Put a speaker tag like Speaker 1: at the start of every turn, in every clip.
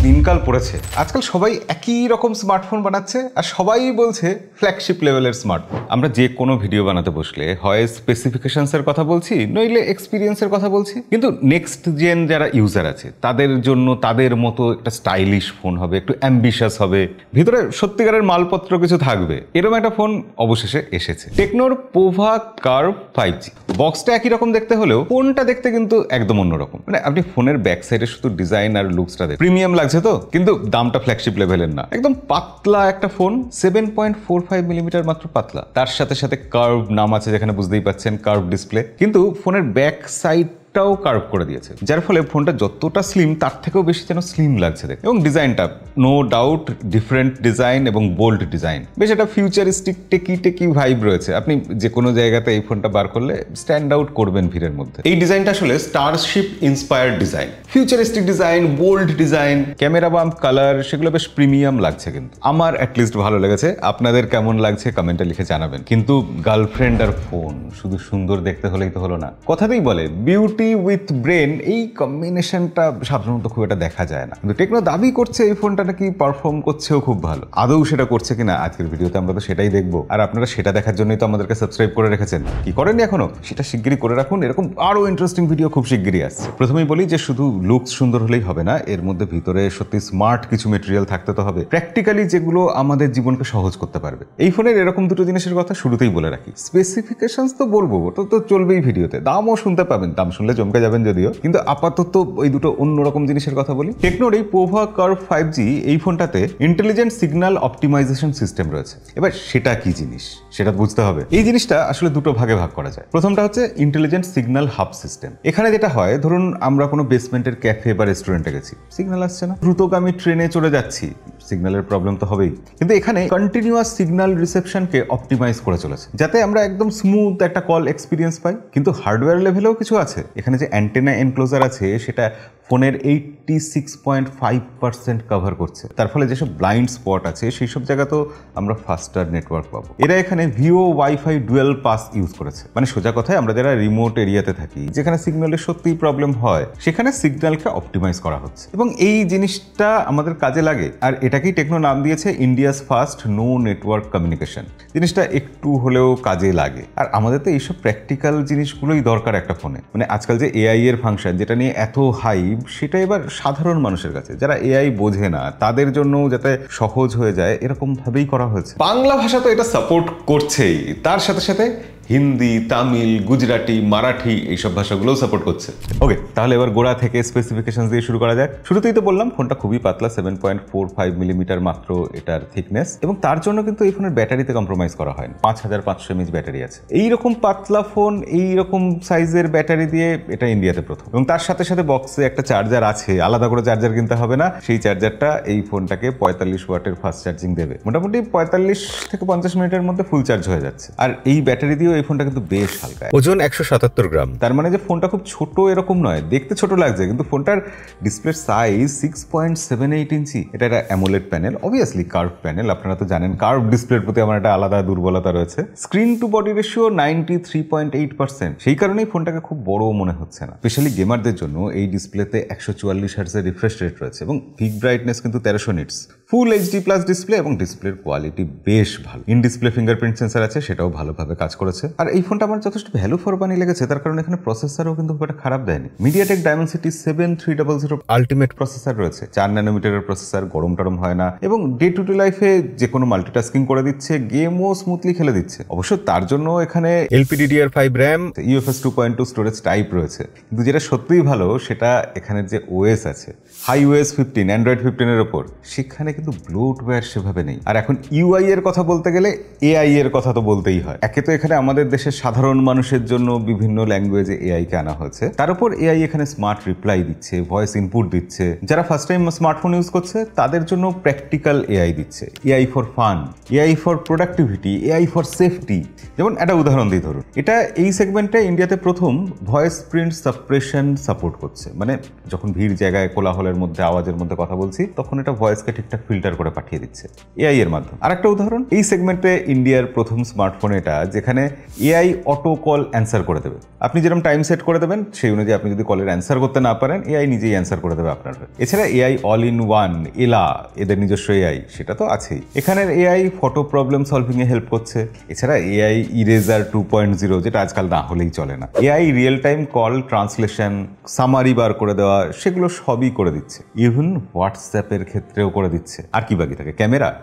Speaker 1: দিনকাল পড়েছে, আজকাল সবাই একই রকম স্মার্টফোন বানাচ্ছে আর সবাই বলছে ফ্ল্যাগশিপ লেভেলের স্মার্টফোন। আমরা যে কোনো ভিডিও বানাতে বসলে হয় স্পেসিফিকেশনসের কথা বলছি, নইলে এক্সপিরিয়েন্সের কথা বলছি, কিন্তু নেক্সট জেন যারা ইউজার আছে তাদের জন্য তাদের মতো একটা স্টাইলিশ ফোন হবে, একটু অ্যাম্বিশাস হবে, ভিতরে সত্যিকারের মালপত্র কিছু থাকবে, এরকম একটা ফোন অবশেষে এসেছে। টেকনোর পোভা কার্ভ 5G। বক্সটা একই রকম দেখতে হলেও ফোনটা দেখতে কিন্তু একদম অন্যরকম। মানে আপনি ফোনের ব্যাক সাইডে শুধু ডিজাইন আর লুকসটা দেখে প্রিমিয়াম লাগছে তো, কিন্তু দামটা ফ্ল্যাগশিপ লেভেলের না, একদম পাতলা একটা ফোন, 7.45 মিলিমিটার মাত্র পাতলা। তার সাথে সাথে কার্ভ নাম আছে, যেখানে বুঝতেই পাচ্ছেন কার্ভ ডিসপ্লে, কিন্তু ফোনের ব্যাক সাইড টাও কার্ভ করে দিয়েছে, যার ফলে ফোনটা যতটা স্লিম তার থেকেও বেশি যেন স্লিম লাগছে দেখে। এবং ডিজাইনটা নো ডাউট ডিফারেন্ট ডিজাইন এবং বোল্ড ডিজাইন, বেশ একটা ফিউচারিস্টিক টেকি ভাইব রয়েছে। আপনি যে কোনো জায়গাতে এই ফোনটা বার করলে স্ট্যান্ড আউট করবেন ভিড়ের মধ্যে। এই ডিজাইনটা আসলে starship inspired design, futuristic design, bold design, camera bump, colour, সেগুলো বেশ প্রিমিয়াম লাগছে। কিন্তু আমার অ্যাটলিস্ট ভালো লেগেছে। আপনাদের কেমন লাগছে কমেন্টে লিখে জানাবেন। কিন্তু গার্লফ্রেন্ড আর ফোন শুধু সুন্দর দেখতে হলেই তো হলো না। কথাতেই বলে বিউটি উইথ ব্রেন, এই কম্বিনেশনটা সাধারণত খুব একটা দেখা যায় না, কিন্তু টেকনো দাবি করছে এই ফোনটা নাকি পারফর্ম করছেও খুব ভালো। আদৌ সেটা করছে কিনা আজকের ভিডিওতে আমরা তো সেটাই দেখবো, আর আপনারা সেটা দেখার জন্যই তো আমাদেরকে সাবস্ক্রাইব করে রেখেছেন। কি করেননি এখনো? সেটা শিগগিরই করে রাখুন, এরকম আরো ইন্টারেস্টিং ভিডিও খুব শিগগিরই আসছে। প্রথমেই বলি যে শুধু লুকস সুন্দর হলেই হবে না, এর মধ্যে ভিতরে সত্যি স্মার্ট কিছু মেটেরিয়াল থাকতে তো হবে, প্র্যাকটিক্যালি যেগুলো আমাদের জীবনকে সহজ করতে পারবে। এই ফোনের এরকম দুটো জিনিসের কথা শুরুতেই বলে রাখি। স্পেসিফিকেশনস তো বলবো, ওটা তো চলবেই ভিডিওতে, দামও শুনতে পাবেন, দাম শুনলে চমকে যাবেন যদিও, কিন্তু আপাতত ওই দুটো অন্যরকম জিনিসের কথা বলি। টেকনোর এই পোভা কার্ভ 5G এই ফোনটাতে ইন্টেলিজেন্ট সিগন্যাল অপটিমাইজেশন সিস্টেম রয়েছে। এবার সেটা কি জিনিস সেটা বুঝতে হবে। এই জিনিসটা আসলে দুটো ভাগে ভাগ করা যায়। প্রথমটা হচ্ছে ইন্টেলিজেন্ট সিগন্যাল হাব সিস্টেম। এখানে যেটা হয়, ধরুন আমরা কোনো বেসমেন্টের ক্যাফে বা রেস্টুরেন্টে গেছি, সিগন্যাল আসছে না, দ্রুতগামী ট্রেনে চলে যাচ্ছি, সিগন্যালের প্রবলেম তো হবেই, কিন্তু এখানে কন্টিনিউয়াস সিগন্যাল রিসেপশনকে অপটিমাইজ করে চলেছে, যাতে আমরা একদম স্মুথ একটা কল এক্সপিরিয়েন্স পাই। কিন্তু হার্ডওয়্যার লেভেলেও কিছু আছে। এখানে যে অ্যান্টেনা এনক্লোজার আছে সেটা ফোনের 86.5% কভার করছে, তার ফলে যেসব ব্লাইন্ড স্পট আছে সেই সব জায়গাতেও আমরা ফাস্টার নেটওয়ার্ক পাবো। এরা এখানে ভিও ওয়াইফাই ডুয়েল পাস ইউজ করেছে, মানে সোজা কথায় আমরা যারা রিমোট এরিয়াতে থাকি, যেখানে সিগন্যালের সত্যিই প্রবলেম হয়, সেখানে সিগন্যালকে অপটিমাইজ করা হচ্ছে এবং এই জিনিসটা আমাদের কাজে লাগে। আর এটাকেই টেকনো নাম দিয়েছে India's first no network communication. জিনিসটা একটু হলেও কাজে লাগে, আর আমাদের তো এইসব প্র্যাকটিক্যাল জিনিসগুলোই দরকার একটা ফোনে। মানে আজকাল যে এআই এর ফাংশন, যেটা নিয়ে এত হাইপ, সেটা এবার সাধারণ মানুষের কাছে, যারা এআই বোঝে না তাদের জন্য যাতে সহজ হয়ে যায়, এরকম ভাবেই করা হয়েছে। বাংলা ভাষা তো এটা সাপোর্ট করছেই, তার সাথে সাথে হিন্দি, তামিল, গুজরাটি, মারাঠি এইসব ভাষাগুলোও সাপোর্ট করছে। ওকে, তাহলে এবার গোড়া থেকে স্পেসিফিকেশন দিয়ে শুরু করা যায়। শুরুতেই তো বললাম ফোনটা খুবই পাতলা, 7.45 মিলিমিটার মাত্র এটার থিকনেস, এবং তার জন্য কিন্তু এই ফোনের ব্যাটারিতে কম্প্রোমাইজ করা হয় না। 5500 mAh ব্যাটারি আছে। এইরকম পাতলা ফোন, এইরকম সাইজের ব্যাটারি দিয়ে এটা ইন্ডিয়াতে প্রথম, এবং তার সাথে সাথে বক্সে একটা চার্জার আছে, আলাদা করে চার্জার কিনতে হবে না। সেই চার্জারটা এই ফোনটাকে 45 ওয়াটের ফাস্ট চার্জিং দেবে। মোটামুটি 45 থেকে 50 মিনিটের মধ্যে ফুল চার্জ হয়ে যাচ্ছে। আর এই ব্যাটারি দিয়ে এই ফোনটা কিন্তু বেশ হালকা, ওজন 177 গ্রাম। তার মানে যে ফোনটা খুব ছোট এরকম নয়, দেখতে ছোট লাগছে, কিন্তু ফোনটার ডিসপ্লের সাইজ 6.78 ইঞ্চি। এটা একটা AMOLED panel, obviously curve panel, আপনারা তো জানেন কার্ভ ডিসপ্লের প্রতি আমার একটা আলাদা দুর্বলতা রয়েছে। স্ক্রিন টু বডি রেশিও 93.8%, সেই কারণেই ফোনটাকে খুব বড় মনে হচ্ছে না। স্পেশালি গেমারদের জন্য এই ডিসপ্লেতে 144 হার্টজের রিফ্রেশ রেট রয়েছে এবং পিক ব্রাইটনেস কিন্তু 1300 nits. Full HD plus display এবং ডিসপ্লের কোয়ালিটি বেশ ভালো। ইন ডিসপ্লে ফিঙ্গারপ্রিন্ট সেন্সর আছে, সেটাও ভালোভাবে কাজ করেছে। আর এই ফোনটা আমার যথেষ্ট ভ্যালু ফর মানি লেগেছে, তার কারণে এখানে প্রসেসরও কিন্তু খুব একটা খারাপ দেয়নি। মিডিয়াটেক ডায়মেনসিটি 7300 আলটিমেট প্রসেসর রয়েছে, 4 ন্যানোমিটারের প্রসেসর, গরম টরম হয় না, এবং ডে টু ডে লাইফে যে কোনো মাল্টিটাস্কিং করে দিচ্ছে, গেমও স্মুথলি খেলে দিচ্ছে। অবশ্য তার জন্য এখানে LPDDR5 RAM, UFS 2.2 storage type রয়েছে, কিন্তু যেটা সত্যিই ভালো সেটা এখানে যে ওএস আছে, iOS 15, অ্যান্ড্রয়েড 15 এর ওপর, সেখানে কিন্তু ব্লোটওয়্যার সেভাবে নেই। আর এখন ইউআই এর কথা বলতে গেলে এআই এর কথা তো বলতেই হয়। একে তো এখানে আমাদের দেশের সাধারণ মানুষের জন্য বিভিন্ন ল্যাঙ্গুয়েজে এআই কে আনা হয়েছে, তার উপর এআই এখানে স্মার্ট রিপ্লাই দিচ্ছে, ভয়েস ইনপুট দিচ্ছে। যারা ফার্স্ট টাইম স্মার্টফোন ইউজ করছে তাদের জন্য প্র্যাকটিক্যাল এআই দিচ্ছে, AI for fun, AI for productivity, AI for safety. যেমন একটা উদাহরণ দিই, ধরুন এটা এই সেগমেন্টে ইন্ডিয়াতে প্রথম ভয়েস প্রিন্ট সাপ্রেশন সাপোর্ট করছে। মানে যখন ভিড় জায়গায় কোলাহলের মধ্যে, আওয়াজের মধ্যে কথা বলছি, তখন এটা ভয়েসকে ঠিকঠাক ফিল্টার করে পাঠিয়ে দিচ্ছে এআই এর মাধ্যমে। আর একটা উদাহরণ, এই সেগমেন্টে ইন্ডিয়ার প্রথম স্মার্টফোন এটা, যেখানে এআই অটো কল অ্যান্সার করে দেবে। আপনি যেরকম টাইম সেট করে দেবেন সেই অনুযায়ী আপনি যদি কলের অ্যান্সার করতে না পারেন এআই নিজেই অ্যান্সার করে দেবে আপনার। এছাড়া এআই অল ইন ওয়ান, এলা এদের নিজস্ব এআই সেটা তো আছেই। এখানের এআই ফটো প্রবলেম সলভিংয়ে হেল্প করছে। এছাড়া এআই ইরেজার 2.0 যেটা আজকাল না হলেই চলে না। AI real time call translation, summary বার করে দেওয়া, সেগুলো সবই করে দিচ্ছে। ইভেন হোয়াটসঅ্যাপের ক্ষেত্রেও করে দিচ্ছে। আর কি বাকি থাকে?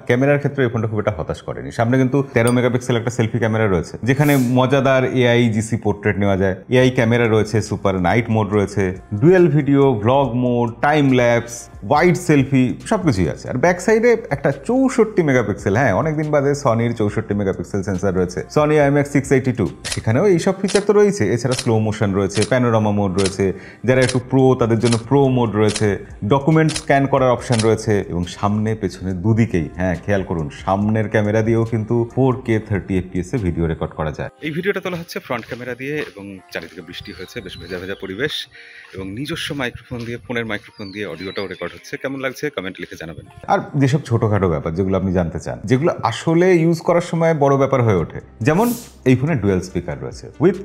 Speaker 1: ক্যামেরার ক্ষেত্রে এই ফোনটা খুব একটা হতাশ করেনি। সামনে কিন্তু 13 মেগাপিক্সেল একটা সেলফি ক্যামেরা রয়েছে, যেখানে মজাদার এআই জিসি পোর্ট্রেট নেওয়া যায়। এআই ক্যামেরা রয়েছে, সুপার নাইট মোড রয়েছে, dual video, blog mode, time lapse, wide selfie, সবকিছুই আছে। আর ব্যাক সাইডে একটা 64 মেগাপিক্সেল, হ্যাঁ অনেকদিন বাদে সনির 64 মেগাপিক্সেল সেন্সার রয়েছে, সনি IMX 682, সেখানেও এইসব ফিচার তো রয়েছে। এছাড়া স্লো মোশন রয়েছে, প্যানোরামা মোড রয়েছে, যারা একটু প্রো তাদের জন্য প্রো মোড রয়েছে, ডকুমেন্ট স্ক্যান করার অপশন রয়েছে, এবং সামনে পেছনে দুদিকেই, হ্যাঁ খেয়াল করুন, সামনের ক্যামেরা দিয়েও কিন্তু 4K 30 FPS এ ভিডিও রেকর্ড করা যায়। এই ভিডিওটা তোলা হচ্ছে ফ্রন্ট ক্যামেরা দিয়ে, এবং চারিদিকে বৃষ্টি হয়েছে, বেশ ভেজা ভেজা পরিবেশ, এবং নিজস্ব মাইক্রোফোন দিয়ে, ফোনের মাইক্রোফোন দিয়ে অডিওটাও রেকর্ড হচ্ছে। কেমন লাগছে কমেন্ট লিখে জানাবেন। আর যেসব ছোটখাটো ব্যাপার যেগুলো আপনি জানতে চান, যেগুলো আসলে ইউজ করার সময় বড় ব্যাপার হয়ে ওঠে, যেমন এই ফোনে ডুয়েল স্পিকার রয়েছে উইথ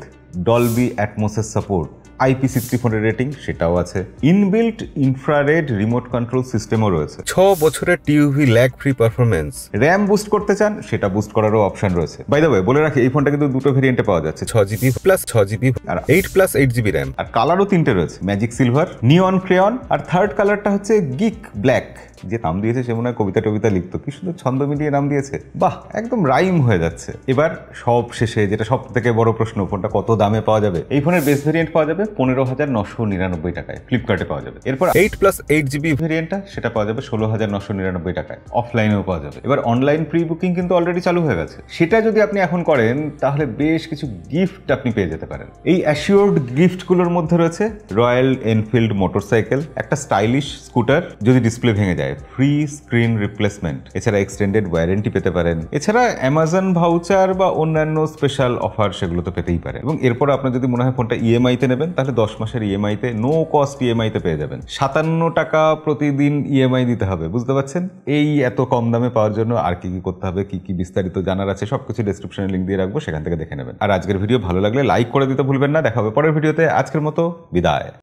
Speaker 1: ডলবি অ্যাটমসের সাপোর্ট, IP64 এর রেটিং সেটাও আছে, ইনবিল্ট ইনফ্রারেড রিমোট কন্ট্রোল সিস্টেমও রয়েছে, 6 বছরের TUV lag free performance, RAM boost করতে চান সেটা বুস্ট করারও অপশন রয়েছে। বাই দ্য ওয়ে বলে রাখি, এই ফোনটা কিন্তু দুটো ভেরিয়েন্টে পাওয়া যাচ্ছে, 6GB প্লাস 6GB আর 8+8GB র্যাম। আর কালারও তিনটে রয়েছে, ম্যাজিক সিলভার, নিয়ন ক্রেয়ন, আর থার্ড কালারটা হচ্ছে গিক ব্ল্যাক। যে নাম দিয়েছে সে মনে হয় কবিতা টবিতা লিখতো, কি সুন্দর ছন্দ মিলিয়ে নাম দিয়েছে, বাহ একদম রাইম হয়ে যাচ্ছে। এবার সব শেষে যেটা সব থেকে বড় প্রশ্ন, ফোনটা কত দামে পাওয়া যাবে? এই ফোনের বেস ভেরিয়েন্ট পাওয়া যাবে 15,999 টাকায়, ফ্লিপকার্টে পাওয়া যাবে। এরপর 8+8GB ভেরিয়েন্টটা সেটা পাওয়া যাবে 16,999 টাকায়, অফলাইনেও পাওয়া যাবে। এবার অনলাইন প্রি বুকিং কিন্তু অলরেডি চালু হয়ে গেছে, সেটা যদি আপনি এখন করেন তাহলে বেশ কিছু গিফট আপনি পেয়ে যেতে পারেন। এই অ্যাসিওর্ড গিফটগুলোর মধ্যে রয়েছে রয়্যাল এনফিল্ড মোটরসাইকেল, একটা স্টাইলিশ স্কুটার যদি ডিসপ্লে ভেঙে যায়, ফ্রি স্ক্রিন রিপ্লেসমেন্ট, এছাড়া এক্সটেন্ডেড ওয়ারেন্টি পেতে পারেন, এছাড়া অ্যামাজন ভাউচার বা অন্যান্য স্পেশাল অফার সেগুলো তো পেতেই পারে। এবং এরপর আপনার যদি মনে হয় ফোনটা ইএমআইতে নেবেন, তাহলে 10 মাসের ইএমআইতে, নো কস্ট ইএমআইতে পেয়ে যাবেন। 57 টাকা প্রতিদিন ইএমআই দিতে হবে, বুঝতে পারছেন? এই এত কম দামে পাওয়ার জন্য আর কি কি করতে হবে, কি কি বিস্তারিত জানার আছে, সবকিছু ডেসক্রিপশনে লিঙ্ক দিয়ে রাখবো, সেখান থেকে দেখে নেবেন। আর আজকের ভিডিও ভালো লাগলে লাইক করে দিতে ভুলবেন না। দেখা হবে পরের ভিডিওতে। আজকের মতো বিদায়।